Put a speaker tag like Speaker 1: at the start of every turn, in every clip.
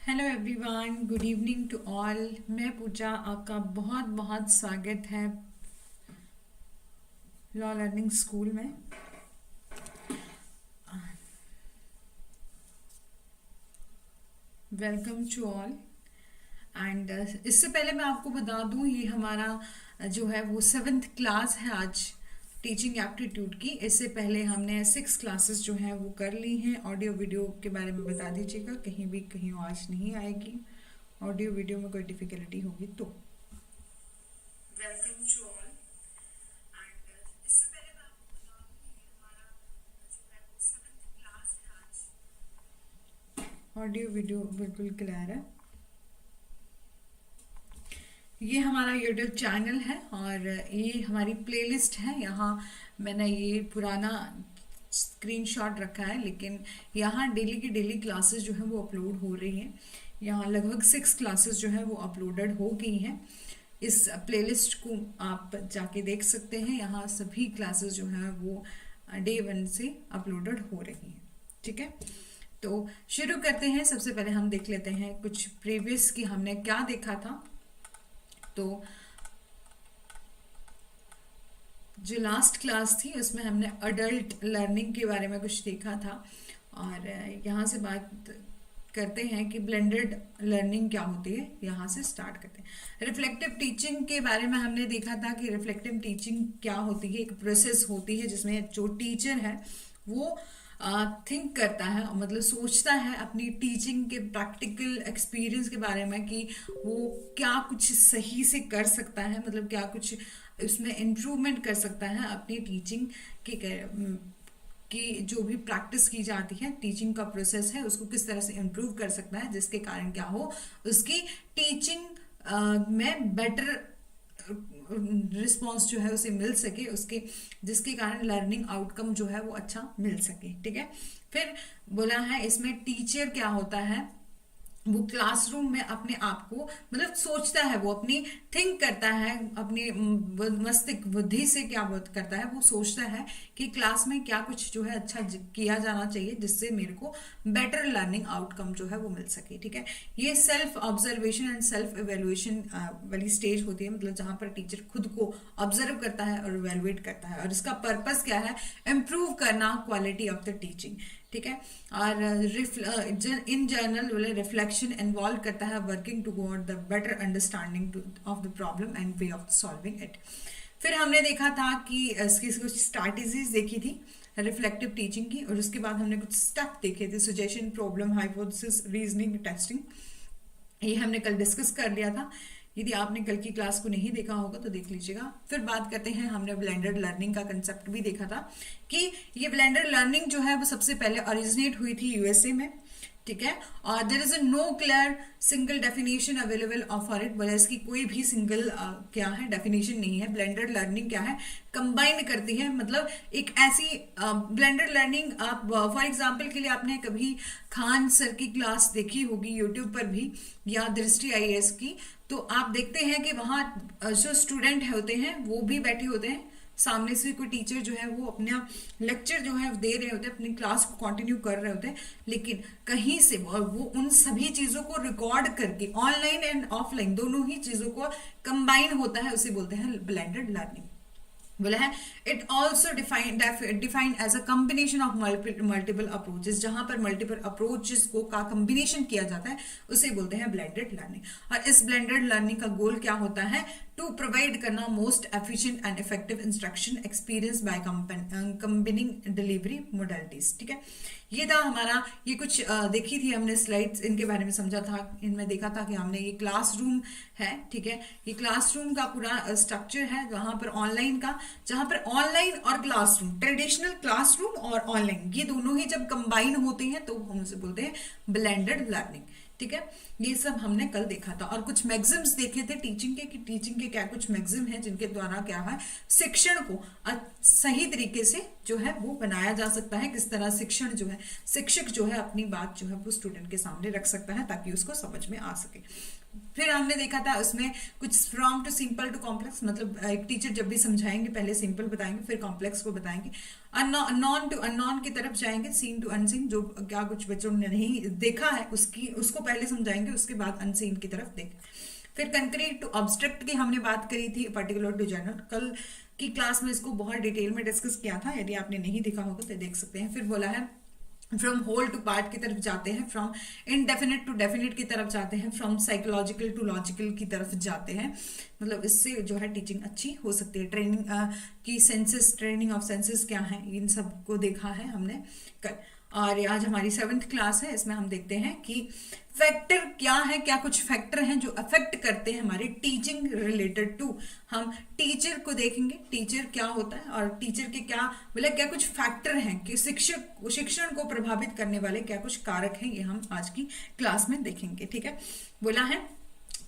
Speaker 1: Hello everyone, good evening to all. मैं पूजा, आपका बहुत बहुत स्वागत है लॉ लर्निंग स्कूल में। Welcome to all. एंड इससे पहले मैं आपको बता दूं, ये हमारा जो है वो 7th क्लास है आज टीचिंग एप्टीट्यूड की। इससे पहले हमने 6 क्लासेस जो हैं वो कर ली हैं। ऑडियो वीडियो के बारे में बता दीजिएगा, कहीं आवाज़ नहीं आएगी, ऑडियो वीडियो में कोई डिफिकल्टी होगी तो। Welcome to all. एंड इससे पहले मैं आपको बता दूं, ये हमारा जो है वो 7th क्लास है आज। ऑडियो वीडियो बिल्कुल क्लियर है। ये हमारा यूट्यूब चैनल है और ये हमारी प्लेलिस्ट है। यहाँ मैंने ये पुराना स्क्रीनशॉट रखा है, लेकिन यहाँ डेली की डेली क्लासेस जो है वो अपलोड हो रही हैं। यहाँ लगभग 6 क्लासेस जो है वो अपलोडेड हो गई हैं। इस प्लेलिस्ट को आप जाके देख सकते हैं। यहाँ सभी क्लासेस जो है वो डे 1 से अपलोडेड हो रही हैं। ठीक है, तो शुरू करते हैं। सबसे पहले हम देख लेते हैं कुछ प्रीवियस की हमने क्या देखा था। तो जो लास्ट क्लास थी उसमें हमने अडल्ट लर्निंग के बारे में कुछ देखा था, और यहाँ से बात करते हैं कि ब्लेंडेड लर्निंग क्या होती है। यहाँ से स्टार्ट करते हैं। रिफ्लेक्टिव टीचिंग के बारे में हमने देखा था कि रिफ्लेक्टिव टीचिंग क्या होती है। एक प्रोसेस होती है जिसमें जो टीचर है वो थिंक करता है, मतलब सोचता है अपनी टीचिंग के प्रैक्टिकल एक्सपीरियंस के बारे में कि वो क्या कुछ सही से कर सकता है, मतलब क्या कुछ उसमें इम्प्रूवमेंट कर सकता है अपनी टीचिंग की जो भी प्रैक्टिस की जाती है, टीचिंग का प्रोसेस है उसको किस तरह से इम्प्रूव कर सकता है, जिसके कारण क्या हो, उसकी टीचिंग में बेटर रिस्पॉन्स जो है उसे मिल सके, उसके जिसके कारण लर्निंग आउटकम जो है वो अच्छा मिल सके। ठीक है, फिर बोला है इसमें टीचर क्या होता है, वो क्लासरूम में अपने आप को मतलब सोचता है, वो अपनी थिंक करता है, अपनी मस्तिष्क बुद्धि से क्या करता है, वो सोचता है कि क्लास में क्या कुछ जो है अच्छा किया जाना चाहिए जिससे मेरे को बेटर लर्निंग आउटकम जो है वो मिल सके। ठीक है, ये self observation and self evaluation वाली स्टेज होती है, मतलब जहां पर टीचर खुद को ऑब्जर्व करता है और इवेल्युएट करता है, और इसका पर्पस क्या है, इम्प्रूव करना क्वालिटी ऑफ द टीचिंग। ठीक है, और इन जनरल रिफ्लेक्शन इन्वॉल्व करता है working toward the better understanding of the problem and way of solving it. फिर हमने देखा था कि इसकी कुछ स्ट्रैटेजीज देखी थी रिफ्लेक्टिव टीचिंग की, और उसके बाद हमने कुछ स्टेप देखे थे, suggestion, problem, hypothesis, reasoning, testing. ये हमने कल डिस्कस कर लिया था। यदि आपने कल की क्लास को नहीं देखा होगा तो देख लीजिएगा। फिर बात करते हैं, हमने ब्लेंडेड लर्निंग का कंसेप्ट भी देखा था कि ये ब्लेंडेड लर्निंग जो है वो सबसे पहले ओरिजिनेट हुई थी यूएसए में। ठीक है, और there is a no clear single definition available for it, बोला इसकी कोई भी सिंगल क्या है डेफिनेशन नहीं है। ब्लेंडेड लर्निंग क्या है, कंबाइन करती है, मतलब एक ऐसी ब्लेंडेड लर्निंग। आप फॉर एग्जांपल के लिए आपने कभी खान सर की क्लास देखी होगी यूट्यूब पर भी, या दृष्टि आईएएस की, तो आप देखते हैं कि वहाँ जो स्टूडेंट होते हैं वो भी बैठे होते हैं, सामने से कोई टीचर जो है वो अपना लेक्चर जो है दे रहे होते हैं, अपनी क्लास को कंटिन्यू कर रहे होते हैं, लेकिन कहीं से वो उन सभी चीजों को रिकॉर्ड करके ऑनलाइन एंड ऑफलाइन दोनों ही चीजों को कंबाइन होता है, उसे बोलते हैं ब्लेंडेड लर्निंग। बोला है it also defined as a combination of multiple approaches, जहां पर मल्टीपल अप्रोचेस को का कॉम्बिनेशन किया जाता है उसे बोलते हैं ब्लेंडेड लर्निंग। और इस ब्लेंडेड लर्निंग का गोल क्या होता है, टू प्रोवाइड करना most efficient and effective instruction experience by combining delivery modalities. ठीक है, ये था हमारा, ये कुछ देखी थी हमने स्लाइड्स, इनके बारे में समझा था, इनमें देखा था कि हमने ये क्लासरूम है। ठीक है, ये क्लासरूम का पूरा स्ट्रक्चर है, वहां पर ऑनलाइन का, जहां पर ऑनलाइन और क्लासरूम, ट्रेडिशनल क्लासरूम और ऑनलाइन, ये दोनों ही जब कंबाइन होते हैं तो हम उसे बोलते हैं ब्लेंडेड लर्निंग। ठीक है, ये सब हमने कल देखा था, और कुछ मैक्सिम्स देखे थे टीचिंग के, कि टीचिंग के क्या कुछ मैक्सिम है जिनके द्वारा क्या है शिक्षण को सही तरीके से जो है वो बनाया जा सकता है, किस तरह शिक्षण जो है, शिक्षक जो है अपनी बात जो है वो स्टूडेंट के सामने रख सकता है ताकि उसको समझ में आ सके। फिर हमने देखा था उसमें कुछ from to simple to complex, मतलब एक टीचर जब भी समझाएंगे पहले सिंपल बताएंगे फिर कॉम्प्लेक्स को बताएंगे, अननोन टू अननोन की तरफ जाएंगे, सीन टू अनसीन, जो क्या कुछ बच्चों ने नहीं देखा है उसकी उसको पहले समझाएंगे, उसके बाद अनसीन की तरफ देखें। फिर कंक्रीट टू ऑब्स्ट्रक्ट की हमने बात करी थी, पर्टिकुलर टू जनरल, कल की क्लास में इसको बहुत डिटेल में डिस्कस किया था, यदि आपने नहीं देखा होगा तो देख सकते हैं। फिर बोला है फ्रॉम होल टू पार्ट की तरफ जाते हैं, फ्रॉम इनडेफिनिट टू डेफिनिट की तरफ जाते हैं, फ्रॉम साइकोलॉजिकल टू लॉजिकल की तरफ जाते हैं, मतलब इससे जो है टीचिंग अच्छी हो सकती है। ट्रेनिंग की सेंसेस, ट्रेनिंग ऑफ सेंसेस क्या है, इन सब को देखा है हमने कल। और आज हमारी 7th क्लास है, इसमें हम देखते हैं कि फैक्टर क्या है, क्या कुछ फैक्टर हैं जो अफेक्ट करते हैं हमारी टीचिंग रिलेटेड टू, हम टीचर को देखेंगे, टीचर क्या होता है और टीचर के क्या मतलब क्या कुछ फैक्टर हैं कि शिक्षण को प्रभावित करने वाले क्या कुछ कारक हैं, ये हम आज की क्लास में देखेंगे। ठीक है, बोला है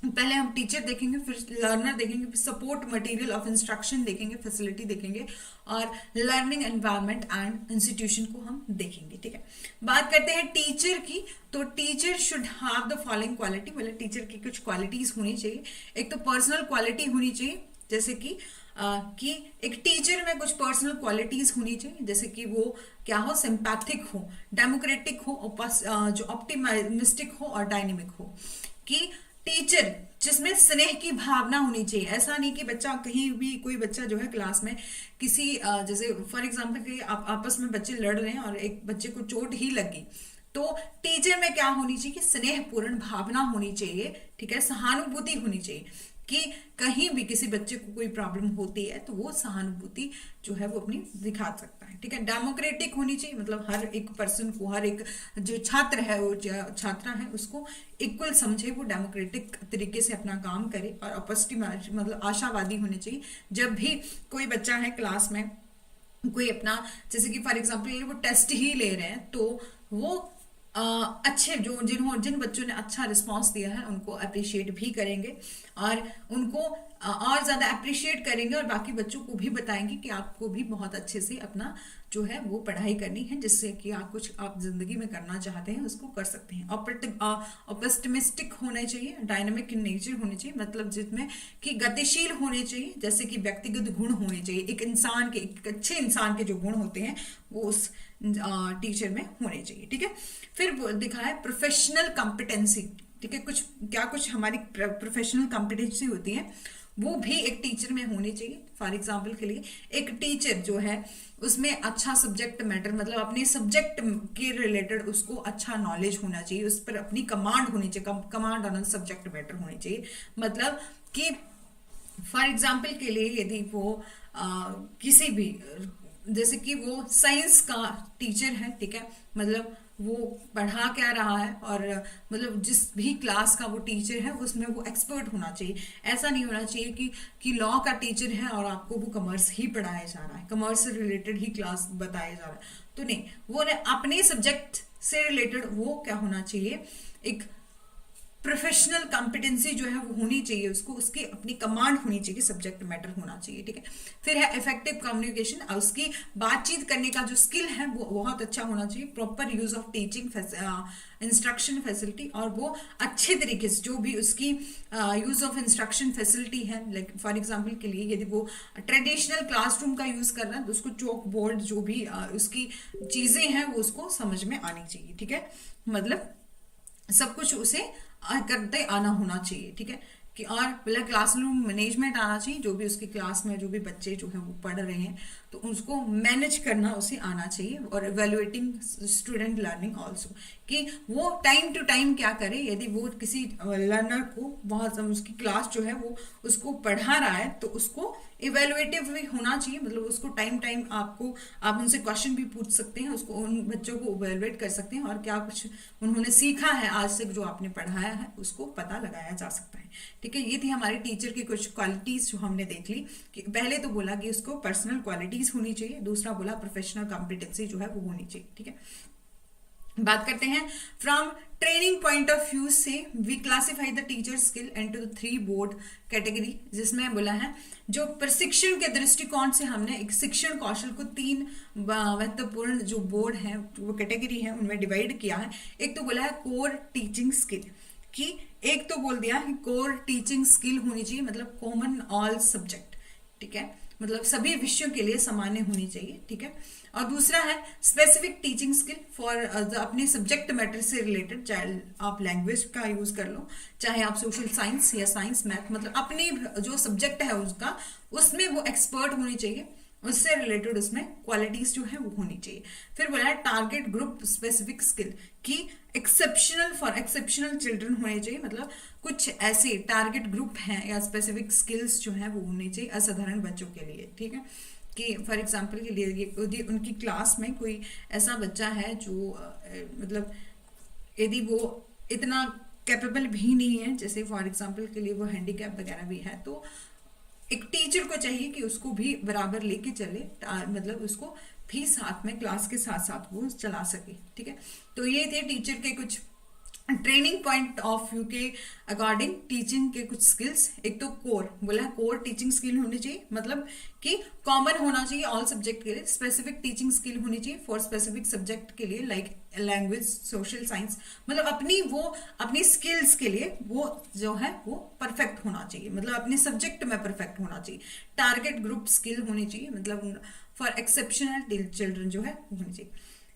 Speaker 1: पहले हम टीचर देखेंगे, फिर लर्नर देखेंगे, फिर सपोर्ट मटेरियल ऑफ इंस्ट्रक्शन देखेंगे, फैसिलिटी देखेंगे और लर्निंग एनवायरनमेंट एंड इंस्टीट्यूशन को हम देखेंगे। ठीक है, बात करते हैं टीचर की, तो teacher should have the following quality, मतलब टीचर की कुछ क्वालिटीज होनी चाहिए। एक तो पर्सनल क्वालिटी होनी चाहिए, जैसे कि एक टीचर में कुछ पर्सनल क्वालिटीज होनी चाहिए, जैसे कि वो क्या हो, सिंपैथिक हो, डेमोक्रेटिक हो, जो ऑप्टिमिस्टिक हो और डायनेमिक हो। कि टीचर जिसमें स्नेह की भावना होनी चाहिए, ऐसा नहीं कि बच्चा कहीं भी कोई बच्चा जो है क्लास में किसी जैसे फॉर एग्जांपल कि आप आपस में बच्चे लड़ रहे हैं और एक बच्चे को चोट ही लगी, तो टीचर में क्या होनी चाहिए कि स्नेहपूर्ण भावना होनी चाहिए, ठीक है, सहानुभूति होनी चाहिए कि कहीं भी किसी बच्चे को कोई प्रॉब्लम होती है तो वो सहानुभूति जो है वो अपनी दिखा सकता है। ठीक है, डेमोक्रेटिक होनी चाहिए, मतलब हर एक पर्सन को, हर एक जो छात्र है वो छात्रा है उसको इक्वल समझे, वो डेमोक्रेटिक तरीके से अपना काम करे। और मतलब आशावादी होने चाहिए, जब भी कोई बच्चा है क्लास में कोई अपना जैसे कि फॉर एग्जाम्पल वो टेस्ट ही ले रहे हैं तो वो अच्छे जिन बच्चों ने अच्छा रिस्पांस दिया है उनको अप्रिशिएट भी करेंगे और उनको और ज्यादा अप्रिशिएट करेंगे और बाकी बच्चों को भी बताएंगे कि आपको भी बहुत अच्छे से अपना जो है वो पढ़ाई करनी है, जिससे कि आप कुछ आप जिंदगी में करना चाहते हैं उसको कर सकते हैं। ऑप्टिमिस्टिक होने चाहिए, डायनामिक इन नेचर होने चाहिए, मतलब जिसमें कि गतिशील होने चाहिए, जैसे कि व्यक्तिगत गुण होने चाहिए, एक अच्छे इंसान के जो गुण होते हैं वो उस टीचर में होने चाहिए। ठीक है, फिर दिखा है प्रोफेशनल कॉम्पिटेंसी। ठीक है, कुछ हमारी प्रोफेशनल कॉम्पिटेंसी होती है वो भी एक टीचर में होनी चाहिए। फॉर एग्जाम्पल के लिए एक टीचर जो है उसमें अच्छा सब्जेक्ट मैटर, मतलब अपने सब्जेक्ट के रिलेटेड उसको अच्छा नॉलेज होना चाहिए, उस पर अपनी कमांड होनी चाहिए, कमांड ऑन सब्जेक्ट मैटर होनी चाहिए। मतलब कि फॉर एग्जाम्पल के लिए यदि वो किसी भी जैसे कि वो साइंस का टीचर है, ठीक है, मतलब वो पढ़ा क्या रहा है और मतलब जिस भी क्लास का वो टीचर है उसमें वो एक्सपर्ट होना चाहिए। ऐसा नहीं होना चाहिए कि लॉ का टीचर है और आपको वो कॉमर्स ही पढ़ाया जा रहा है, कॉमर्स से रिलेटेड ही क्लास बताया जा रहा है, तो नहीं, वो अपने सब्जेक्ट से रिलेटेड वो क्या होना चाहिए, एक प्रोफेशनल कॉम्पिटेंसी जो है वो होनी चाहिए, उसको उसकी अपनी कमांड होनी चाहिए, सब्जेक्ट मैटर होना चाहिए। ठीक है, फिर है इफेक्टिव कम्युनिकेशन, उसकी बातचीत करने का जो स्किल है वो बहुत अच्छा होना चाहिए, proper use of teaching instruction facility, और वो अच्छे तरीके से जो भी उसकी यूज ऑफ इंस्ट्रक्शन फैसिलिटी है, लाइक फॉर एग्जांपल के लिए यदि वो ट्रेडिशनल क्लासरूम का यूज कर रहा है तो उसको चौक बोर्ड जो भी उसकी चीजें हैं वो उसको समझ में आनी चाहिए। ठीक है, मतलब सब कुछ उसे करते आना होना चाहिए। ठीक है, कि और पहले क्लासरूम मैनेजमेंट आना चाहिए, जो भी उसकी क्लास में जो भी बच्चे जो है वो पढ़ रहे हैं तो उसको मैनेज करना उसे आना चाहिए। और इवेल्युएटिंग स्टूडेंट लर्निंग ऑल्सो, कि वो टाइम टू टाइम क्या करे, यदि वो किसी लर्नर को बहुत उसकी क्लास जो है वो उसको पढ़ा रहा है तो उसको इवेल्युएटिव भी होना चाहिए, मतलब उसको टाइम आप उनसे क्वेश्चन भी पूछ सकते हैं, उसको उन बच्चों को इवेल्युएट कर सकते हैं और क्या कुछ उन्होंने सीखा है आज तक जो आपने पढ़ाया है उसको पता लगाया जा सकता है। ठीक है, ये थी हमारे टीचर की कुछ क्वालिटीज जो हमने देख ली, कि पहले तो बोला कि उसको पर्सनल क्वालिटीज होनी चाहिए, दूसरा बोला प्रोफेशनल कॉम्पिटेंसी जो है वो होनी चाहिए। ठीक है, बात करते हैं from training point of view से we classify the teacher skill into the 3 broad category, जिसमें बोला है जो प्रशिक्षण के दृष्टिकोण से हमने एक शिक्षण कौशल को 3 महत्वपूर्ण जो बोर्ड है वो कैटेगरी है उनमें डिवाइड किया है। एक तो बोला है कोर टीचिंग स्किल, कि एक तो बोल दिया कि कोर टीचिंग स्किल होनी चाहिए, मतलब कॉमन ऑल सब्जेक्ट, ठीक है, मतलब सभी विषयों के लिए सामान्य होनी चाहिए, ठीक है। और दूसरा है स्पेसिफिक टीचिंग स्किल फॉर अपने सब्जेक्ट मैटर से रिलेटेड, चाहे आप लैंग्वेज का यूज कर लो, चाहे आप सोशल साइंस या साइंस मैथ, मतलब अपने जो सब्जेक्ट है उसका, उसमें वो एक्सपर्ट होनी चाहिए, उससे रिलेटेड उसमें क्वालिटीज जो है वो होनी चाहिए। फिर बोला है टारगेट ग्रुप स्पेसिफिक स्किल की एक्सेप्शनल फॉर एक्सेप्शनल चिल्ड्रन होने चाहिए, मतलब कुछ ऐसे टारगेट ग्रुप हैं या स्पेसिफिक स्किल्स जो है वो होनी चाहिए असाधारण बच्चों के लिए, ठीक है। कि फॉर एग्जांपल के लिए यदि उनकी क्लास में कोई ऐसा बच्चा है जो मतलब यदि वो इतना कैपेबल भी नहीं है, जैसे फॉर एग्जांपल के लिए वो हैंडीकैप वगैरह भी है, तो एक टीचर को चाहिए कि उसको भी बराबर लेके चले, मतलब उसको भी साथ में क्लास के साथ साथ वो चला सके, ठीक है। तो ये थे टीचर के कुछ ट्रेनिंग पॉइंट ऑफ व्यू के अकॉर्डिंग टीचिंग के कुछ स्किल्स। एक तो कोर बोला, कोर टीचिंग स्किल होनी चाहिए, मतलब कि कॉमन होना चाहिए ऑल सब्जेक्ट के लिए। स्पेसिफिक टीचिंग स्किल होनी चाहिए फॉर स्पेसिफिक सब्जेक्ट के लिए, लाइक लैंग्वेज, सोशल साइंस, मतलब अपनी स्किल्स के लिए वो जो है वो परफेक्ट होना चाहिए, मतलब अपने सब्जेक्ट में परफेक्ट होना चाहिए। टारगेट ग्रुप स्किल होनी चाहिए, मतलब फॉर एक्सेप्शनल चिल्ड्रन जो है होनी चाहिए।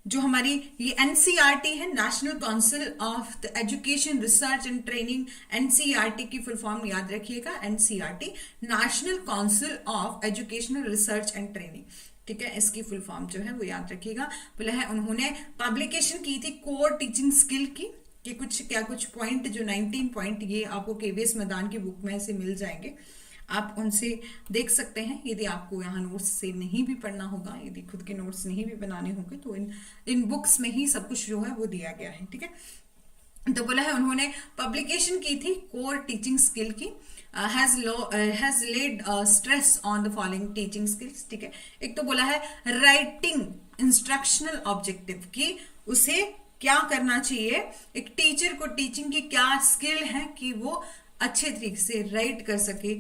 Speaker 1: जो हमारी ये एनसीईआरटी है, national council of the education research and training, NCERT की फुल फॉर्म याद रखिएगा, NCERT national council of educational research and training, ठीक है। इसकी फुल फॉर्म जो है वो याद रखिएगा। बोला है उन्होंने पब्लिकेशन की थी कोर टीचिंग स्किल की, कि कुछ पॉइंट जो 19 पॉइंट ये आपको केवीएस मैदान की बुक में से मिल जाएंगे, आप उनसे देख सकते हैं। यदि आपको यहाँ नोट्स से नहीं भी पढ़ना होगा, यदि खुद के नोट्स नहीं भी बनाने होंगे, तो इन बुक्स में ही सब कुछ जो है वो दिया गया है, ठीक है। तो बोला है उन्होंने पब्लिकेशन की थी कोर टीचिंग स्किल की, has lead stress on the following teaching skills, ठीक है। एक तो बोला है राइटिंग इंस्ट्रक्शनल ऑब्जेक्टिव, की उसे क्या करना चाहिए, एक टीचर को टीचिंग की क्या स्किल है कि वो अच्छे तरीके से राइट कर सके,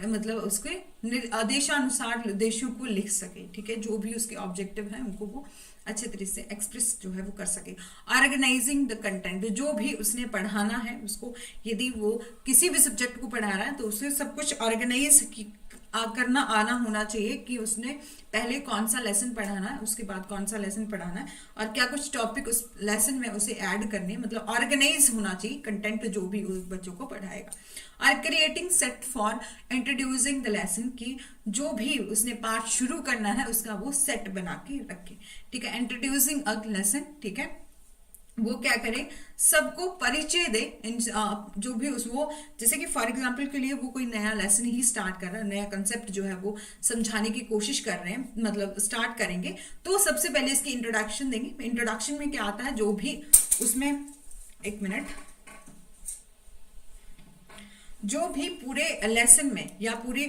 Speaker 1: मतलब उसके आदेशानुसार निर्देशों को लिख सके, ठीक है। जो भी उसके ऑब्जेक्टिव है उनको वो अच्छे तरीके से एक्सप्रेस जो है वो कर सके। ऑर्गेनाइजिंग द कंटेंट, जो भी उसने पढ़ाना है उसको, यदि वो किसी भी सब्जेक्ट को पढ़ा रहा है तो उसे सब कुछ ऑर्गेनाइज करना आना होना चाहिए, कि उसने पहले कौन सा लेसन पढ़ाना है, उसके बाद कौन सा लेसन पढ़ाना है, और क्या कुछ टॉपिक उस लेसन में उसे ऐड करने, मतलब ऑर्गेनाइज होना चाहिए कंटेंट जो भी उस बच्चों को पढ़ाएगा। और creating set for introducing the lesson, की जो भी उसने पार्ट शुरू करना है उसका वो सेट बना के रखे, ठीक है। इंट्रोड्यूसिंग अ लेसन, ठीक है, वो क्या करे, सबको परिचय दे, जो भी वो, जैसे कि फॉर एग्जांपल के लिए वो कोई नया लेसन ही स्टार्ट कर रहा है, नया कंसेप्ट जो है वो समझाने की कोशिश कर रहे हैं, मतलब स्टार्ट करेंगे, तो सबसे पहले इसकी इंट्रोडक्शन देंगे। इंट्रोडक्शन में क्या आता है, जो भी उसमें, एक मिनट, जो भी पूरे लेसन में या पूरे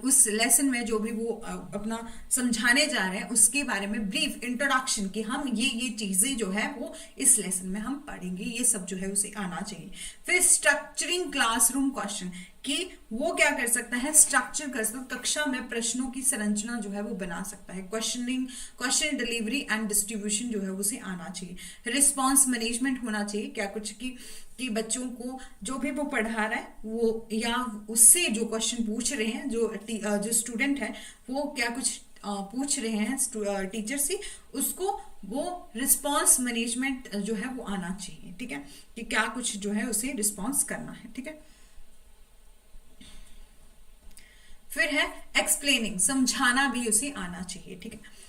Speaker 1: उस लेसन में जो भी वो अपना समझाने जा रहे हैं उसके बारे में ब्रीफ इंट्रोडक्शन, कि हम ये चीजें जो है वो इस लेसन में हम पढ़ेंगे, ये सब जो है उसे आना चाहिए। फिर स्ट्रक्चरिंग क्लासरूम क्वेश्चन, कि वो क्या कर सकता है, स्ट्रक्चर कर सकता है, कक्षा में प्रश्नों की संरचना जो है वो बना सकता है। क्वेश्चन डिलीवरी एंड डिस्ट्रीब्यूशन जो है उसे आना चाहिए। रिस्पॉन्स मैनेजमेंट होना चाहिए, क्या कुछ कि बच्चों को जो भी वो पढ़ा रहा है वो, या उससे जो क्वेश्चन पूछ रहे हैं जो स्टूडेंट है वो क्या कुछ पूछ रहे हैं टीचर से, उसको वो रिस्पॉन्स मैनेजमेंट जो है वो आना चाहिए, ठीक है, कि क्या कुछ जो है उसे रिस्पॉन्स करना है, ठीक है। फिर है एक्सप्लेनिंग, समझाना भी उसे आना चाहिए, ठीक है।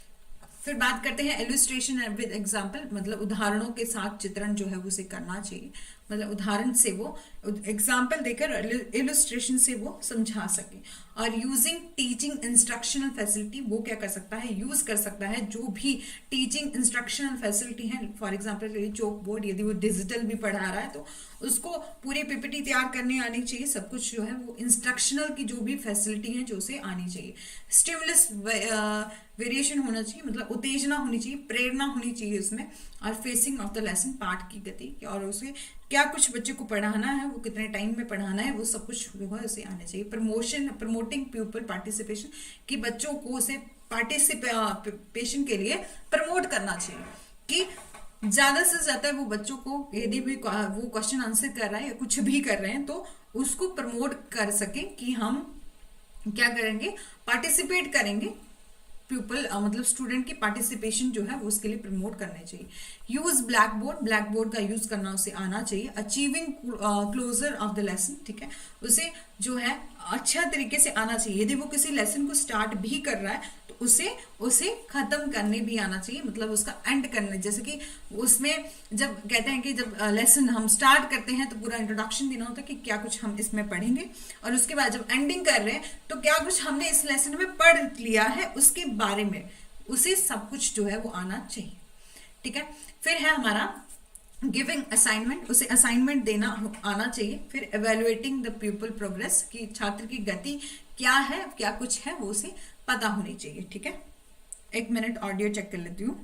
Speaker 1: फिर बात करते हैं इलस्ट्रेशन विद एग्जाम्पल, मतलब उदाहरणों के साथ चित्रण जो है वो उसे करना चाहिए, मतलब उदाहरण से वो एग्जाम्पल देकर इलस्ट्रेशन से वो समझा सके। और यूजिंग टीचिंग इंस्ट्रक्शनल फैसिलिटी, वो क्या कर सकता है, यूज कर सकता है जो भी टीचिंग इंस्ट्रक्शनल फैसिलिटी है, फॉर एग्जाम्पल चौक बोर्ड, यदि वो डिजिटल भी पढ़ा रहा है तो उसको पूरी पीपीटी तैयार करने आनी चाहिए, सब कुछ जो है वो इंस्ट्रक्शनल की जो भी फैसिलिटी है जो उसे आनी चाहिए। स्टिमुलस वेरिएशन होना चाहिए, मतलब उत्तेजना होनी चाहिए, प्रेरणा होनी चाहिए उसमें। और फेसिंग ऑफ द लेसन, पाठ की गति, और उसे क्या कुछ बच्चे को पढ़ाना है, वो कितने टाइम में पढ़ाना है, वो सब कुछ जो है उसे आना चाहिए। प्रमोटिंग पीपल पार्टिसिपेशन, कि बच्चों को उसे पार्टिसिपेशन के लिए प्रमोट करना चाहिए, कि ज्यादा से ज्यादा वो बच्चों को यदि भी वो क्वेश्चन आंसर कर रहा है या कुछ भी कर रहे हैं तो उसको प्रमोट कर सके कि हम क्या करेंगे, पार्टिसिपेट करेंगे। पीपल मतलब स्टूडेंट की पार्टिसिपेशन जो है वो उसके लिए प्रमोट करने चाहिए। Use blackboard, blackboard का यूज करना उसे आना चाहिए। Achieving closure of the lesson, ठीक है, उसे जो है अच्छा तरीके से आना चाहिए। यदि वो किसी लेसन को स्टार्ट भी कर रहा है तो उसे उसे खत्म करने भी आना चाहिए, मतलब उसका एंड करने। जैसे कि उसमें जब कहते हैं कि जब लेसन हम स्टार्ट करते हैं तो पूरा इंट्रोडक्शन देना होता है कि क्या कुछ हम इसमें पढ़ेंगे, और उसके बाद जब एंडिंग कर रहे हैं तो क्या कुछ हमने इस लेसन में पढ़ लिया है उसके बारे में, उसे सब कुछ जो है वो आना चाहिए। ठीक है, फिर है हमारा गिविंग असाइनमेंट, उसे असाइनमेंट देना आना चाहिए। फिर एवेलुएटिंग द पीपल प्रोग्रेस, कि छात्र की गति क्या है, क्या कुछ है वो उसे पता होनी चाहिए। ठीक है, एक मिनट ऑडियो चेक कर लेती हूँ।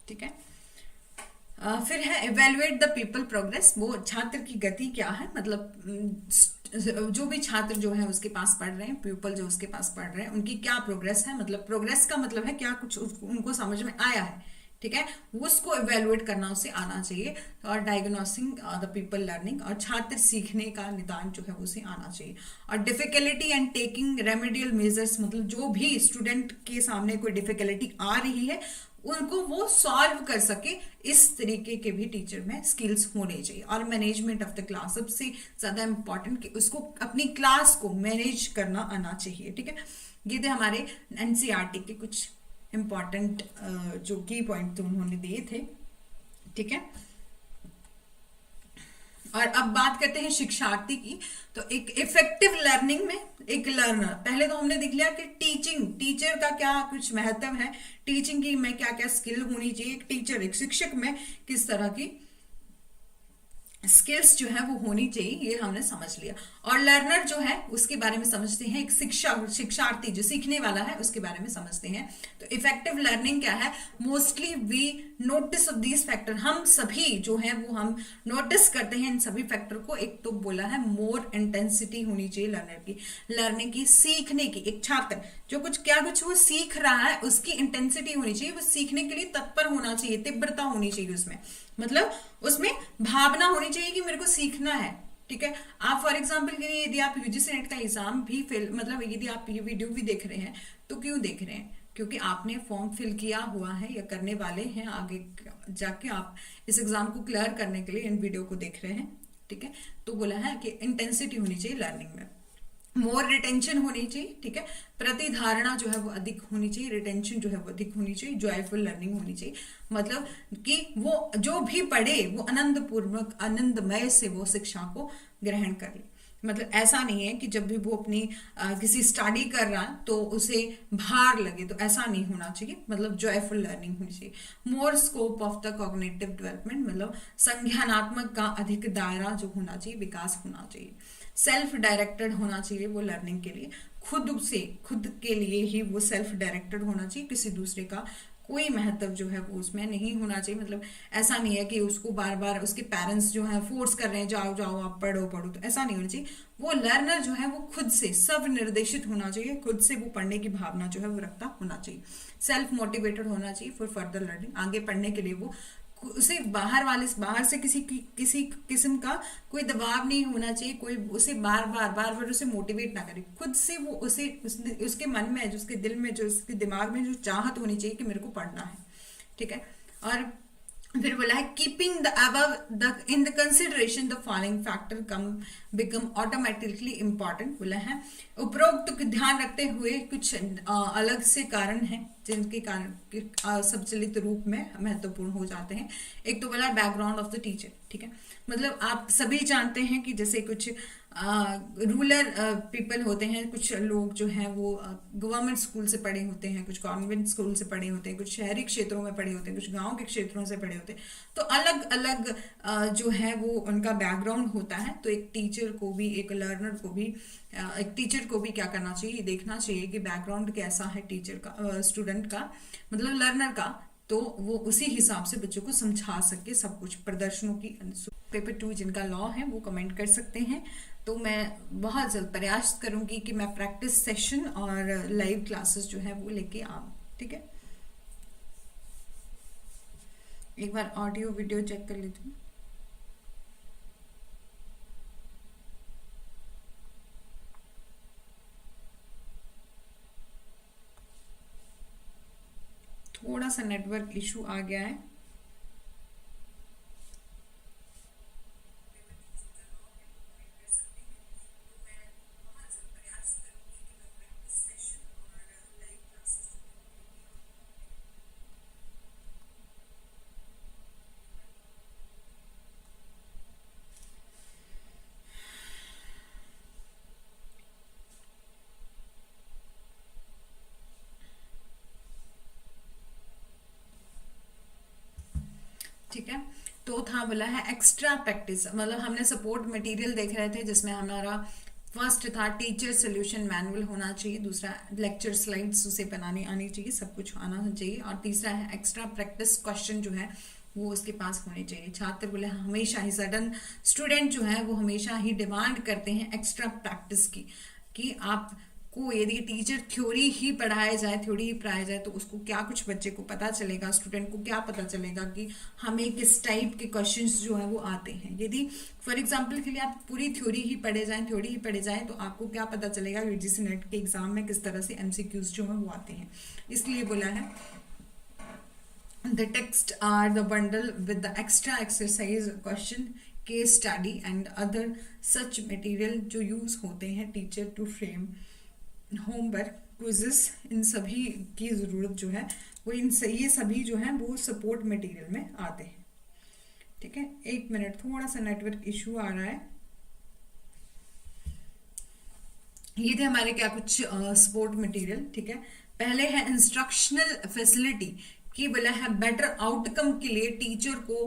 Speaker 1: ठीक है, फिर है एवेलुएट द पीपल प्रोग्रेस, वो छात्र की गति क्या है, मतलब जो भी छात्र जो है उसके पास पढ़ रहे हैं, पीपल जो उसके पास पढ़ रहे हैं उनकी क्या प्रोग्रेस है, मतलब प्रोग्रेस का मतलब है क्या कुछ उनको समझ में आया है। ठीक है, उसको एवेलुएट करना उसे आना चाहिए। और डायग्नोसिंग द पीपल लर्निंग, और छात्र सीखने का निदान जो है उसे आना चाहिए। और difficulty and taking remedial measures, मतलब जो भी स्टूडेंट के सामने कोई डिफिकल्टी आ रही है उनको वो सॉल्व कर सके, इस तरीके के भी टीचर में स्किल्स होने चाहिए। और मैनेजमेंट ऑफ द क्लास, सबसे ज्यादा इंपॉर्टेंट कि उसको अपनी क्लास को मैनेज करना आना चाहिए। ठीक है, ये थे हमारे एनसीईआरटी के कुछ इंपॉर्टेंट जो की पॉइंट उन्होंने दिए थे। ठीक है, और अब बात करते हैं शिक्षार्थी की। तो एक इफेक्टिव लर्निंग में एक लर्नर, पहले तो हमने देख लिया कि टीचिंग, टीचर का क्या कुछ महत्व है, टीचिंग की में क्या क्या स्किल होनी चाहिए, एक टीचर एक शिक्षक में किस तरह की स्किल्स जो है वो होनी चाहिए, ये हमने समझ लिया। और लर्नर जो है उसके बारे में समझते हैं, एक शिक्षार्थी जो सीखने वाला है उसके बारे में समझते हैं। तो इफेक्टिव लर्निंग क्या है, mostly we notice of these factor, हम सभी जो है वो हम नोटिस करते हैं इन सभी फैक्टर को। एक तो बोला है मोर इंटेंसिटी होनी चाहिए लर्नर की, लर्निंग की, सीखने की। एक छात्र जो कुछ क्या कुछ वो सीख रहा है उसकी इंटेंसिटी होनी चाहिए, वो सीखने के लिए तत्पर होना चाहिए, तीव्रता होनी चाहिए उसमें, मतलब उसमें भावना होनी चाहिए कि मेरे को सीखना है। ठीक है, आप फॉर एग्जाम्पल के लिए यदि आप यूजीसी नेट का एग्जाम भी फिल, मतलब यदि आप ये वीडियो भी देख रहे हैं तो क्यों देख रहे हैं, क्योंकि आपने फॉर्म फिल किया हुआ है या करने वाले हैं, आगे जाके आप इस एग्जाम को क्लियर करने के लिए इन वीडियो को देख रहे हैं। ठीक है, तो बोला है कि इंटेंसिटी होनी चाहिए लर्निंग में, मोर रिटेंशन होनी चाहिए। ठीक है, प्रतिधारणा जो है वो अधिक होनी चाहिए, रिटेंशन जो है वो अधिक होनी चाहिए, जॉयफुल लर्निंग होनी चाहिए, मतलब कि वो जो भी पढ़े वो आनंद पूर्वक आनंदमय से वो शिक्षा को ग्रहण कर ले। मतलब ऐसा नहीं है कि जब भी वो अपनी किसी स्टडी कर रहा है तो उसे भार लगे, तो ऐसा नहीं होना चाहिए, मतलब जॉयफुल लर्निंग होनी चाहिए। More scope of the cognitive development, मतलब संज्ञानात्मक का अधिक दायरा जो होना चाहिए, विकास होना चाहिए। सेल्फ डायरेक्टेड होना चाहिए वो लर्निंग के लिए, खुद के लिए ही वो सेल्फ डायरेक्टेड होना चाहिए, किसी दूसरे का कोई महत्व जो है वो उसमें नहीं होना चाहिए। मतलब ऐसा नहीं है कि उसको बार बार उसके पेरेंट्स जो है फोर्स कर रहे हैं जाओ जाओ आप पढ़ो पढ़ो, तो ऐसा नहीं होना चाहिए। वो लर्नर जो है वो खुद से सब निर्देशित होना चाहिए, खुद से वो पढ़ने की भावना जो है वो रखता होना चाहिए। सेल्फ मोटिवेटेड होना चाहिए फॉर फर्दर लर्निंग, आगे पढ़ने के लिए वो उसे बाहर से किसी किस्म का कोई दबाव नहीं होना चाहिए, कोई उसे बार बार उसे मोटिवेट ना करे, खुद से वो उसके मन में जो उसके दिल में जो उसके दिमाग में जो चाहत होनी चाहिए कि मेरे को पढ़ना है। ठीक है, और फिर बोला है keeping the above the in the consideration the following factor become automatically important. बोला है उपरोक्त को ध्यान रखते हुए कुछ अलग से कारण हैं जिनके कारण सबचलित रूप में महत्वपूर्ण हो जाते हैं। एक तो बोला बैकग्राउंड ऑफ द टीचर। ठीक है, मतलब आप सभी जानते हैं कि जैसे कुछ रूरल पीपल होते हैं, कुछ लोग जो हैं वो गवर्नमेंट स्कूल से पढ़े होते हैं, कुछ कॉन्वेंट स्कूल से पढ़े होते हैं, कुछ शहरी क्षेत्रों में पढ़े होते हैं, कुछ गांव के क्षेत्रों से पढ़े होते हैं। तो अलग अलग जो है वो उनका बैकग्राउंड होता है। तो एक टीचर को भी, एक लर्नर को भी, एक टीचर को भी क्या करना चाहिए, देखना चाहिए कि बैकग्राउंड कैसा है टीचर का, स्टूडेंट का, मतलब लर्नर का, तो वो उसी हिसाब से बच्चों को समझा सके सब कुछ। प्रदर्शनों की पेपर 2 जिनका लॉ है वो कमेंट कर सकते हैं। तो मैं बहुत जल्द प्रयास करूंगी कि मैं प्रैक्टिस सेशन और लाइव क्लासेस जो है वो लेके आऊँ। ठीक है, एक बार ऑडियो वीडियो चेक कर लेती हूँ। थोड़ा सा नेटवर्क इशू आ गया है। ठीक है, तो था बोला है एक्स्ट्रा प्रैक्टिस, मतलब हमने सपोर्ट मटेरियल देख रहे थे जिसमें हमारा फर्स्ट था टीचर सोल्यूशन मैनुअल होना चाहिए, दूसरा लेक्चर स्लाइड्स उसे बनाने आनी चाहिए, सब कुछ आना चाहिए, और तीसरा है एक्स्ट्रा प्रैक्टिस क्वेश्चन जो है वो उसके पास होने चाहिए। छात्र बोले हमेशा ही सडन स्टूडेंट जो है वो हमेशा ही डिमांड करते हैं एक्स्ट्रा प्रैक्टिस की, कि आप को यदि टीचर थ्योरी ही पढ़ाया जाए, थ्योरी ही पढ़ाया जाए, तो उसको क्या कुछ बच्चे को पता चलेगा, स्टूडेंट को क्या पता चलेगा कि हमें किस टाइप के क्वेश्चंस जो है वो आते हैं। यदि फॉर एग्जांपल के लिए आप पूरी थ्योरी ही पढ़े जाएं, थ्योरी ही पढ़े जाएं, तो आपको क्या पता चलेगा यूजीसी नेट के एग्जाम में किस तरह से एमसीक्यूज जो है वो आते हैं। इसलिए बोला है the text are the bundle with the extra exercise question case study and other such material जो यूज होते हैं teacher to frame homework quizzes, इन सभी की ज़रूरत जो है वो ये सभी जो है वो सपोर्ट मटेरियल में आते हैं। ठीक है, एक मिनट, थोड़ा सा नेटवर्क इशू आ रहा है। ये थे हमारे क्या कुछ सपोर्ट मटेरियल। ठीक है, पहले है इंस्ट्रक्शनल फैसिलिटी, कि बोला है बेटर आउटकम के लिए टीचर को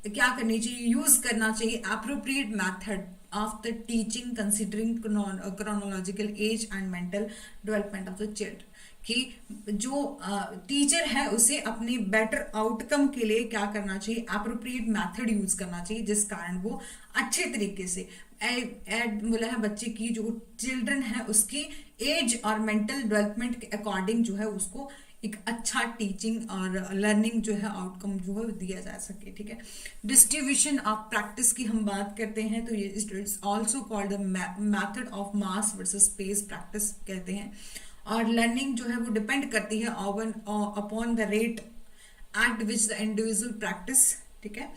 Speaker 1: क्या करनी चाहिए, यूज करना चाहिए appropriate method of the teaching considering chronological age and mental development of the children, कि जो टीचर है उसे अपने बेटर आउटकम के लिए क्या करना चाहिए, अप्रोप्रिएट मेथड यूज करना चाहिए, जिस कारण वो अच्छे तरीके से बोला है बच्चे की जो चिल्ड्रन है उसकी एज और मेंटल डेवलपमेंट के अकॉर्डिंग जो है उसको एक अच्छा टीचिंग और लर्निंग जो है आउटकम जो है दिया जा सके। ठीक है, डिस्ट्रीब्यूशन ऑफ प्रैक्टिस की हम बात करते हैं तो ये is also called the method of mass versus space practice कहते हैं, और लर्निंग जो है वो डिपेंड करती है upon the rate at which the individual practice. ठीक है,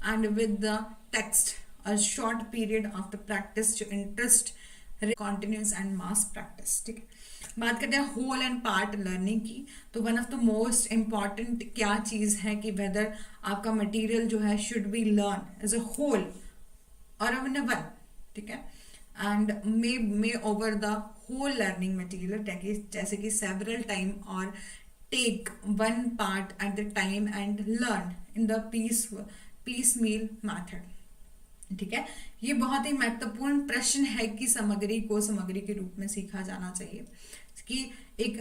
Speaker 1: एंड विद द टेक्स्ट और short period of the practice जो interest continuous and mass practice. ठीक है, बात करते हैं होल एंड पार्ट लर्निंग की, तो one of the most important क्या चीज है कि वेदर आपका मटेरियल जो है should be learn as a whole और इन वन। ठीक है, and may over the whole learning material, जैसे कि सेवरल टाइम और take one part at the time and learn in the piecemeal method. ठीक है, ये बहुत ही महत्वपूर्ण प्रश्न है कि सामग्री को सामग्री के रूप में सीखा जाना चाहिए, कि एक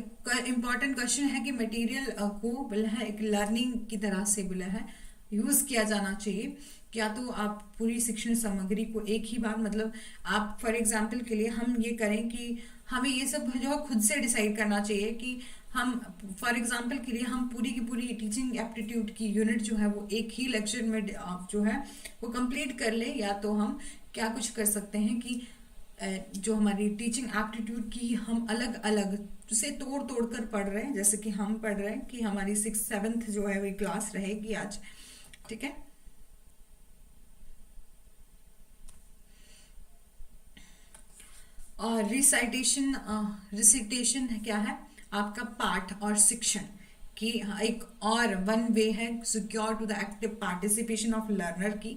Speaker 1: इम्पॉर्टेंट क्वेश्चन है कि मटेरियल को बोला है एक लर्निंग की तरह से बोला है यूज किया जाना चाहिए। क्या तो आप पूरी शिक्षण सामग्री को एक ही बार, मतलब आप फॉर एग्जांपल के लिए हम ये करें कि हमें ये सब जो है खुद से डिसाइड करना चाहिए कि हम फॉर एग्जांपल के लिए हम पूरी की पूरी टीचिंग एप्टीट्यूड की यूनिट जो है वो एक ही लेक्चर में आप जो है वो कंप्लीट कर ले, या तो हम क्या कुछ कर सकते हैं कि जो हमारी टीचिंग एप्टीट्यूड की हम अलग अलग उसे तोड़ तोड़ कर पढ़ रहे हैं, जैसे कि हम पढ़ रहे हैं कि हमारी 6th 7th जो है वो क्लास रहेगी आज। ठीक है, और रिसाइटेशन क्या है आपका पाठ और शिक्षण की एक और वन वे है secure to the active participation of learner की,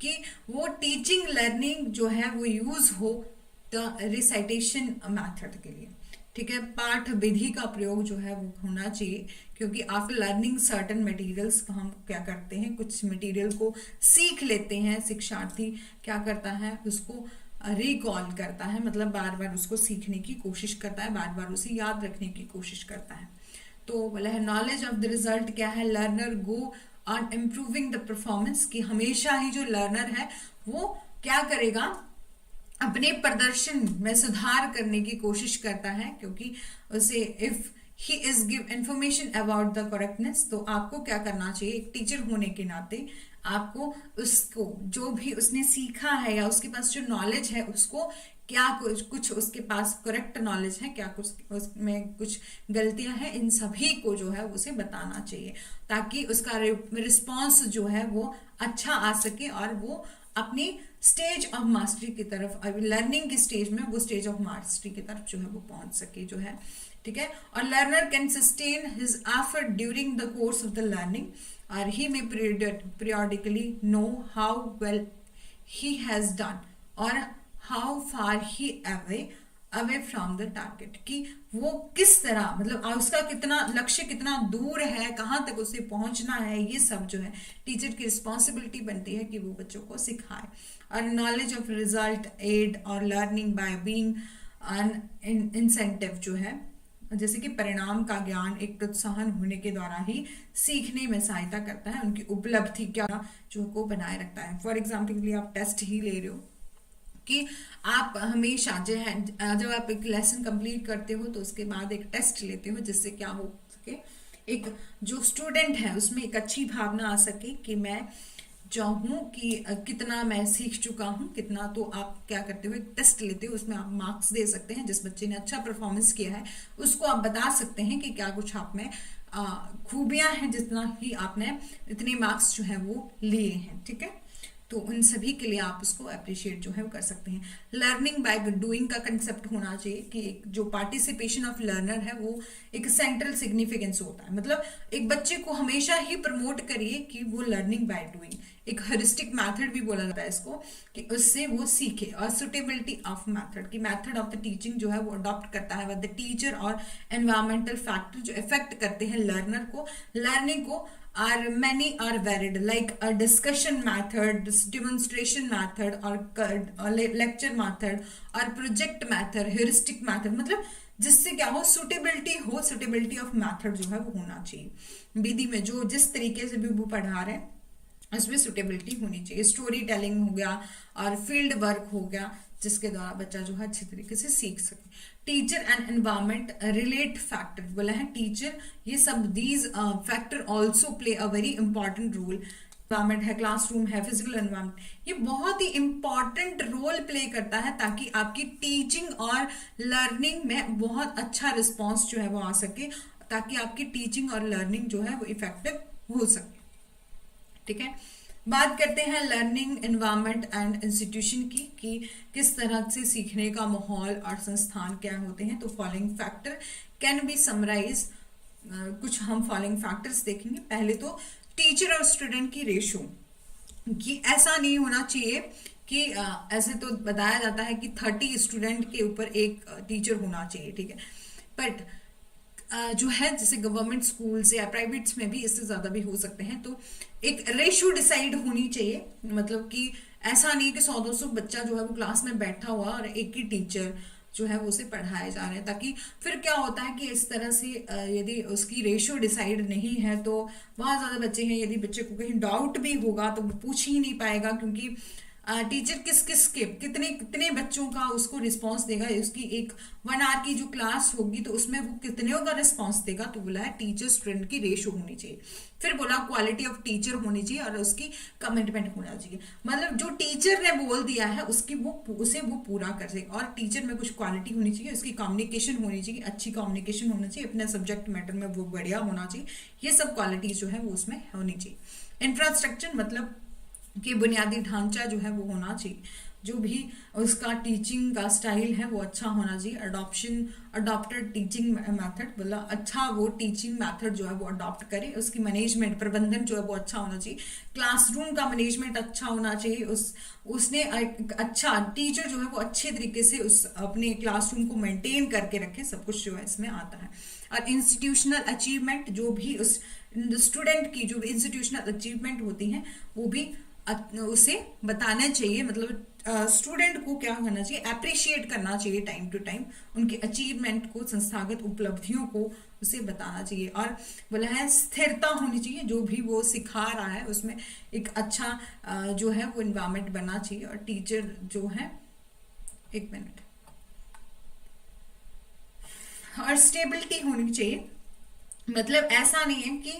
Speaker 1: कि वो टीचिंग लर्निंग जो है वो यूज हो द रिसाइटेशन मेथड के लिए। ठीक है, पाठ विधि का प्रयोग जो है वो होना चाहिए, क्योंकि आफ्टर लर्निंग सर्टन मटेरियल्स हम क्या करते हैं, कुछ मटेरियल को सीख लेते हैं, शिक्षार्थी क्या करता है उसको रिकॉल करता है, मतलब बार बार उसको सीखने की कोशिश करता है, बार बार उसे याद रखने की कोशिश करता है। तो बोला है नॉलेज ऑफ द रिजल्ट क्या है, learner go on improving the performance, कि हमेशा ही जो लर्नर है वो क्या करेगा, अपने प्रदर्शन में सुधार करने की कोशिश करता है, क्योंकि उसे if he is give information about the correctness, तो आपको क्या करना चाहिए, एक टीचर होने के नाते आपको उसको जो भी उसने सीखा है या उसके पास जो नॉलेज है उसको, क्या कुछ उसके पास करेक्ट नॉलेज है, क्या कुछ उसमें कुछ गलतियां हैं, इन सभी को जो है उसे बताना चाहिए, ताकि उसका रिस्पॉन्स जो है वो अच्छा आ सके और वो अपनी स्टेज ऑफ मास्टरी की तरफ, अभी लर्निंग की स्टेज में वो स्टेज ऑफ मास्टरी की तरफ जो है वो पहुंच सके जो है। ठीक है। और learner can sustain his effort during the course of the learning, और ही मे periodically know how well he has done or how far he away from the target, कि वो किस तरह, मतलब उसका कितना लक्ष्य, कितना दूर है, कहाँ तक उसे पहुंचना है, ये सब जो है टीचर की रिस्पॉन्सिबिलिटी बनती है कि वो बच्चों को सिखाए। और नॉलेज ऑफ रिजल्ट एड और learning by being an incentive जो है, जैसे कि परिणाम का ज्ञान एक प्रोत्साहन होने के द्वारा ही सीखने में सहायता करता है, उनकी उपलब्धि क्या जो को बनाए रखता है। फॉर एग्जाम्पल के लिए आप टेस्ट ही ले रहे हो कि आप हमेशा जो है जब आप एक लेसन कंप्लीट करते हो तो उसके बाद एक टेस्ट लेते हो, जिससे क्या हो सके, एक जो स्टूडेंट है उसमें एक अच्छी भावना आ सके कि मैं चाहूँ कि कितना मैं सीख चुका हूँ कितना। तो आप क्या करते हो, एक टेस्ट लेते हो, उसमें आप मार्क्स दे सकते हैं, जिस बच्चे ने अच्छा परफॉर्मेंस किया है उसको आप बता सकते हैं कि क्या कुछ आप में खूबियां हैं, जितना ही आपने इतने मार्क्स जो है वो लिए हैं। ठीक है। तो उन सभी के लिए आप उसको अप्रिशिएट जो है वो कर सकते हैं। लर्निंग बाय डूइंग का कंसेप्ट होना चाहिए कि एक जो पार्टिसिपेशन ऑफ लर्नर है वो एक सेंट्रल सिग्निफिकेंस होता है, मतलब एक बच्चे को हमेशा ही प्रमोट करिए कि वो लर्निंग बाय डूइंग, एक हरिस्टिक मैथड भी बोला जाता है इसको, कि उससे वो सीखे। और सुटेबिलिटी ऑफ मैथड, की मैथड ऑफ द टीचिंग जो है वो अडॉप्ट करता है विद द टीचर, और एनवायरमेंटल फैक्टर जो इफेक्ट करते हैं लर्नर को, लर्निंग को, are many are varied like a discussion method, demonstration method or lecture method और project method, heuristic method, मतलब जिससे क्या हो, सुटेबिलिटी हो, सुटेबिलिटी ऑफ मैथड जो है वो होना चाहिए विधि में, जो जिस तरीके से भी वो पढ़ा रहे हैं उसमें सुटेबिलिटी होनी चाहिए। स्टोरी टेलिंग हो गया और फील्ड वर्क हो गया, जिसके द्वारा बच्चा जो है अच्छे तरीके से सीख सके। Teacher and environment relate factor बोला है, टीचर ये सब these factor also play a very important role. Environment है, क्लासरूम है, फिजिकल एनवायरमेंट, ये बहुत ही इंपॉर्टेंट रोल प्ले करता है ताकि आपकी टीचिंग और लर्निंग में बहुत अच्छा रिस्पॉन्स जो है वो आ सके, ताकि आपकी टीचिंग और लर्निंग जो है वो इफेक्टिव हो सके। ठीक है। बात करते हैं लर्निंग एनवायरनमेंट एंड इंस्टीट्यूशन की, कि किस तरह से सीखने का माहौल और संस्थान क्या होते हैं। तो following factor can be summarise, कुछ हम फॉलोइंग फैक्टर्स देखेंगे। पहले तो टीचर और स्टूडेंट की रेशो, कि ऐसा नहीं होना चाहिए कि ऐसे तो बताया जाता है कि 30 स्टूडेंट के ऊपर एक टीचर होना चाहिए। ठीक है। बट जो है जैसे गवर्नमेंट स्कूल्स या प्राइवेट्स में भी इससे ज्यादा भी हो सकते हैं, तो एक रेशियो डिसाइड होनी चाहिए, मतलब कि ऐसा नहीं कि 100-200 बच्चा जो है वो क्लास में बैठा हुआ और एक ही टीचर जो है वो उसे पढ़ाए जा रहे हैं, ताकि फिर क्या होता है कि इस तरह से यदि उसकी रेशियो डिसाइड नहीं है तो बहुत ज्यादा बच्चे हैं, यदि बच्चे को कहीं डाउट भी होगा तो वो पूछ ही नहीं पाएगा, क्योंकि टीचर किस किस के कितने कितने बच्चों का उसको रिस्पांस देगा, उसकी एक 1 आवर की जो क्लास होगी तो उसमें वो कितने का रिस्पांस देगा। तो बोला है टीचर स्टूडेंट की रेशो होनी चाहिए। फिर बोला क्वालिटी ऑफ टीचर होनी चाहिए और उसकी कमिटमेंट होना चाहिए, मतलब जो टीचर ने बोल दिया है उसकी उसे वो पूरा कर सके। और टीचर में कुछ क्वालिटी होनी चाहिए, उसकी कम्युनिकेशन होनी चाहिए, अच्छी कम्युनिकेशन होना चाहिए, अपने सब्जेक्ट मैटर में वो बढ़िया होना चाहिए, ये सब क्वालिटीज जो है वो उसमें होनी चाहिए। इंफ्रास्ट्रक्चर मतलब कि बुनियादी ढांचा जो है वो होना चाहिए, जो भी उसका टीचिंग का स्टाइल है वो अच्छा होना चाहिए। अडॉप्टेड टीचिंग मेथड, मतलब अच्छा वो टीचिंग मेथड जो है वो अडॉप्ट करे। उसकी मैनेजमेंट प्रबंधन जो है वो अच्छा होना चाहिए। क्लासरूम का मैनेजमेंट अच्छा होना चाहिए। उसने अच्छा टीचर जो है वो अच्छे तरीके से उस अपने क्लासरूम को मेंटेन करके रखे, सब कुछ जो है इसमें आता है। और इंस्टीट्यूशनल अचीवमेंट, जो भी उस स्टूडेंट की जो इंस्टीट्यूशनल अचीवमेंट होती हैं वो भी उसे बताना चाहिए, मतलब स्टूडेंट को क्या करना चाहिए, अप्रिशिएट करना चाहिए टाइम टू टाइम, उनके अचीवमेंट को, संस्थागत उपलब्धियों को उसे बताना चाहिए। और बोला है स्थिरता होनी चाहिए, जो भी वो सिखा रहा है उसमें एक अच्छा जो है वो इन्वायरमेंट बनना चाहिए। और टीचर जो है एक मिनट। और स्टेबिलिटी होनी चाहिए, मतलब ऐसा नहीं है कि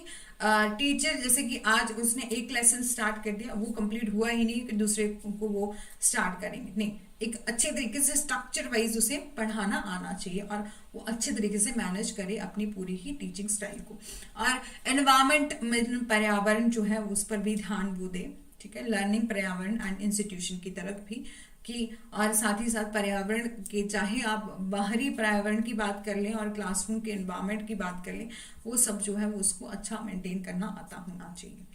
Speaker 1: टीचर जैसे कि आज उसने एक लेसन स्टार्ट कर दिया, वो कंप्लीट हुआ ही नहीं कि दूसरे को वो स्टार्ट करेंगे, नहीं, एक अच्छे तरीके से स्ट्रक्चर वाइज उसे पढ़ाना आना चाहिए और वो अच्छे तरीके से मैनेज करे अपनी पूरी ही टीचिंग स्टाइल को। और एनवायरमेंट में पर्यावरण जो है उस पर भी ध्यान वो दे, ठीक है, लर्निंग पर्यावरण एंड इंस्टीट्यूशन की तरफ भी कि, और साथ ही साथ पर्यावरण के, चाहे आप बाहरी पर्यावरण की बात कर लें और क्लासरूम के एनवायरनमेंट की बात कर लें, वो सब जो है वो उसको अच्छा मेंटेन करना आता होना चाहिए,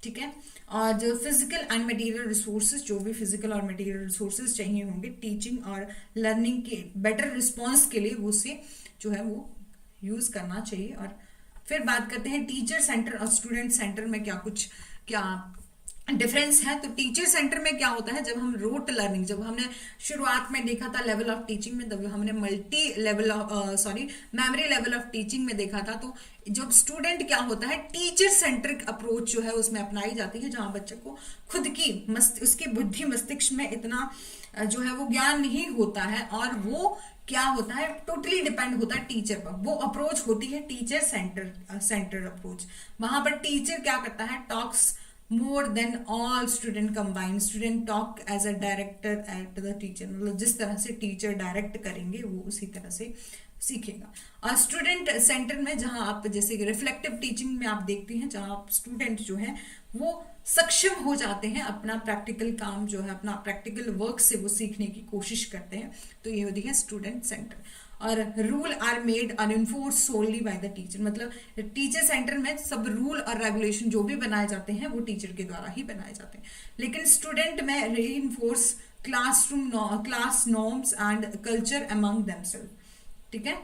Speaker 1: ठीक है। और जो फिजिकल एंड मटेरियल रिसोर्सेज, जो भी फिजिकल और मटेरियल रिसोर्सेज चाहिए होंगे टीचिंग और लर्निंग के बेटर रिस्पॉन्स के लिए, वो उसे जो है वो यूज करना चाहिए। और फिर बात करते हैं टीचर सेंटर और स्टूडेंट सेंटर में क्या डिफरेंस है। तो टीचर सेंटर में क्या होता है, जब हम रोट लर्निंग, जब हमने शुरुआत में देखा था लेवल ऑफ टीचिंग में, तब हमने multi level memory level of teaching में देखा था। तो जब स्टूडेंट क्या होता है, टीचर सेंट्रिक अप्रोच जो है उसमें अपनाई जाती है, जहां बच्चे को खुद की उसकी बुद्धि मस्तिष्क में इतना जो है वो ज्ञान नहीं होता है, और वो क्या होता है, टोटली डिपेंड होता है टीचर पर। वो अप्रोच होती है टीचर सेंटर अप्रोच। वहां पर टीचर क्या करता है, talks more than all student combined, student talk as a director at the teacher, मतलब जिस तरह से टीचर डायरेक्ट करेंगे वो उसी तरह से सीखेगा। और स्टूडेंट सेंटर में, जहां आप जैसे रिफ्लेक्टिव टीचिंग में आप देखते हैं, जहां आप स्टूडेंट जो है वो सक्षम हो जाते हैं अपना प्रैक्टिकल काम जो है, अपना प्रैक्टिकल वर्क से वो सीखने की कोशिश करते हैं, तो ये होती है स्टूडेंट सेंटर। और रूल आर मेड और इन्फोर्स सोनली बाय द टीचर, मतलब टीचर सेंटर में सब रूल और रेगुलेशन जो भी बनाए जाते हैं वो टीचर के द्वारा ही बनाए जाते हैं। लेकिन स्टूडेंट में reinforce class norms and culture among themselves, ठीक है।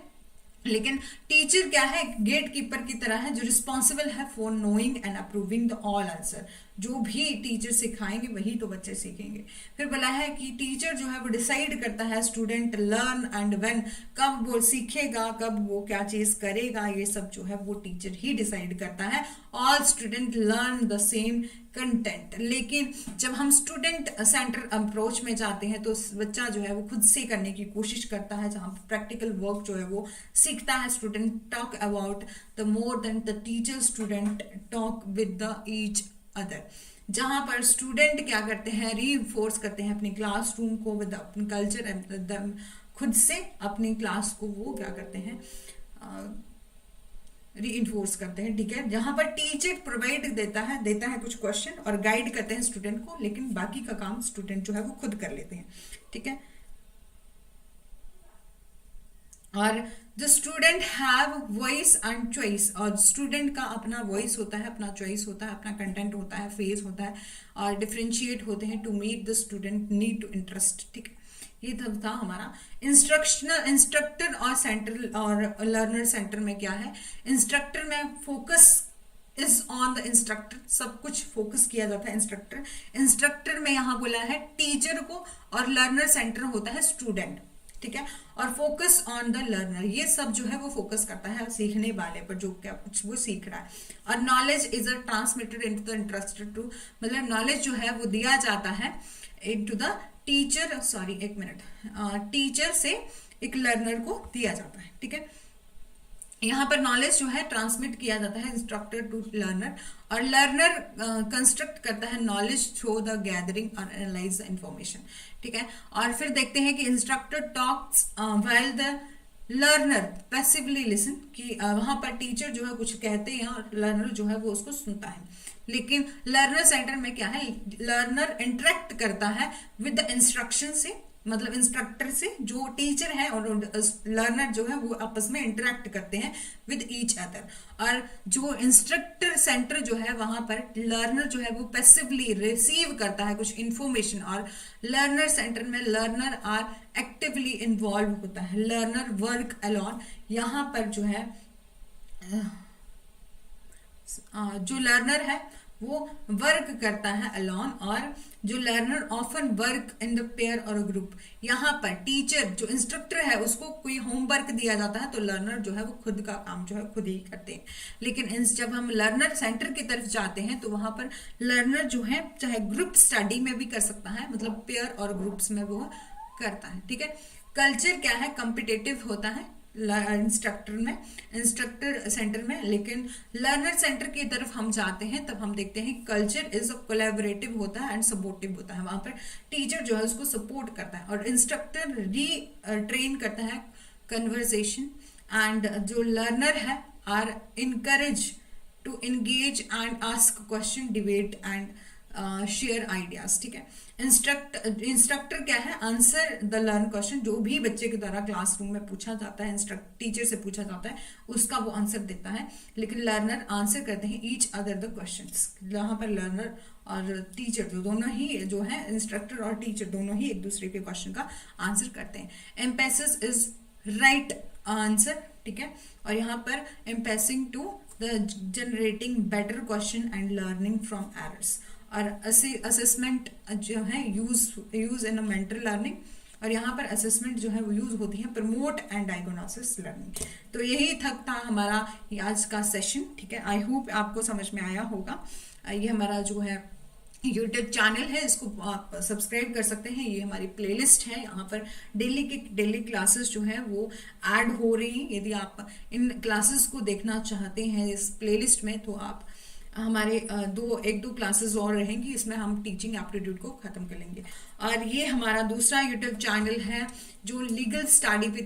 Speaker 1: लेकिन टीचर क्या है, गेट कीपर की तरह है, जो रिस्पॉन्सिबल है for knowing and approving the all answer. जो भी टीचर सिखाएंगे वही तो बच्चे सीखेंगे। फिर बोला है कि टीचर जो है वो डिसाइड करता है स्टूडेंट लर्न एंड व्हेन, कब वो सीखेगा, कब वो क्या चीज करेगा, ये सब जो है वो टीचर ही डिसाइड करता है। All student learn the same content. लेकिन जब हम स्टूडेंट सेंटर अप्रोच में जाते हैं तो बच्चा जो है वो खुद से करने की कोशिश करता है, जहां प्रैक्टिकल वर्क जो है वो सीखता है। Student talk about the more than the teacher, student talk with the each other, जहां पर स्टूडेंट क्या करते हैं, रीइंफोर्स करते हैं अपनी क्लासरूम को विद अपनी कल्चर एंड खुद से अपनी क्लास को वो क्या करते हैं, रीइंफोर्स करते हैं, ठीक है। जहां पर टीचर प्रोवाइड देता है कुछ क्वेश्चन और गाइड करते हैं स्टूडेंट को, लेकिन बाकी का काम स्टूडेंट जो है वो खुद कर लेते हैं, ठीक है। और the student have voice and choice, और स्टूडेंट का अपना वॉइस होता है, अपना चॉइस होता है, अपना कंटेंट होता है, फेज होता है, और डिफ्रेंशिएट होते हैं to meet the student need to interest, ठीक है। ये था हमारा इंस्ट्रक्टर और सेंटर और लर्नर सेंटर में क्या है। इंस्ट्रक्टर में focus is on the instructor, सब कुछ फोकस किया जाता है इंस्ट्रक्टर में यहाँ बोला है टीचर को, और लर्नर सेंटर होता है स्टूडेंट, ठीक है। और फोकस ऑन द लर्नर, ये सब जो है वो फोकस करता है सीखने वाले पर, जो क्या कुछ वो सीख रहा है। और knowledge is a transmitted into the interested to, मतलब नॉलेज जो है वो दिया जाता है इनटू द टीचर, टीचर से एक लर्नर को दिया जाता है, ठीक है। यहाँ पर नॉलेज जो है ट्रांसमिट किया जाता है इंस्ट्रक्टर टू लर्नर, और लर्नर कंस्ट्रक्ट करता है नॉलेज थ्रू द गैदरिंग और एनालाइज द इंफॉर्मेशन, ठीक है। और फिर देखते हैं कि instructor talks while the learner passively listen, कि वहां पर टीचर जो है कुछ कहते हैं और लर्नर जो है वो उसको सुनता है। लेकिन लर्नर सेंटर में क्या है, लर्नर इंटरेक्ट करता है विद द इंस्ट्रक्शन से, मतलब इंस्ट्रक्टर से, जो टीचर है और लर्नर जो है वो आपस में इंटरेक्ट करते हैं विद ईच अदर। और जो इंस्ट्रक्टर सेंटर जो है वहां पर लर्नर जो है वो पैसिवली रिसीव करता है कुछ इंफॉर्मेशन, और लर्नर सेंटर में लर्नर आर एक्टिवली इन्वॉल्व होता है। लर्नर वर्क अलॉन, यहाँ पर जो है जो लर्नर है वो वर्क करता है अलोन, और जो learner often work in the pair और ग्रुप। यहाँ पर टीचर जो इंस्ट्रक्टर है उसको कोई होमवर्क दिया जाता है तो लर्नर जो है वो खुद का काम जो है खुद ही करते हैं। लेकिन जब हम लर्नर सेंटर की तरफ जाते हैं तो वहां पर लर्नर जो है चाहे ग्रुप स्टडी में भी कर सकता है, मतलब पेयर और ग्रुप्स में वो करता है, ठीक है। कल्चर क्या है, कॉम्पिटेटिव होता है इंस्ट्रक्टर सेंटर में, लेकिन लर्नर सेंटर की तरफ हम जाते हैं तब हम देखते हैं कल्चर इज कोलैबोरेटिव होता है एंड सपोर्टिव होता है। वहां पर टीचर जो है उसको सपोर्ट करता है और इंस्ट्रक्टर री ट्रेन करता है कन्वर्सेशन, एंड जो लर्नर है are encourage to engage and ask question, debate and share ideas, ठीक है। इंस्ट्रक्टर क्या है, आंसर द लर्न क्वेश्चन, जो भी बच्चे के द्वारा क्लासरूम में पूछा जाता है, टीचर से पूछा जाता है उसका वो आंसर देता है, लेकिन लर्नर आंसर करते हैं ईच अदर द क्वेश्चंस। जहां पर लर्नर और टीचर जो दोनों ही जो है, इंस्ट्रक्टर और टीचर दोनों ही एक दूसरे के क्वेश्चन का आंसर करते हैं। एम्फेसिस इज राइट आंसर, ठीक है। और यहाँ पर emphasizing to the generating better question and learning from errors, और असेसमेंट जो है use in a mental learning, और यहाँ पर असेसमेंट जो है वो यूज होती है प्रमोट एंड डायग्नोसिस लर्निंग। तो यही था हमारा आज का सेशन, ठीक है। आई होप आपको समझ में आया होगा। ये हमारा जो है यूट्यूब चैनल है, इसको आप सब्सक्राइब कर सकते हैं। ये हमारी प्लेलिस्ट है, यहाँ पर डेली क्लासेस जो है वो ऐड हो रही हैं। यदि आप इन क्लासेस को देखना चाहते हैं इस प्लेलिस्ट में, तो आप हमारे एक दो क्लासेस और रहेंगी, इसमें हम टीचिंग एप्टीट्यूड को खत्म कर लेंगे। और ये हमारा दूसरा यूट्यूब चैनल है जो लीगल स्टडी पे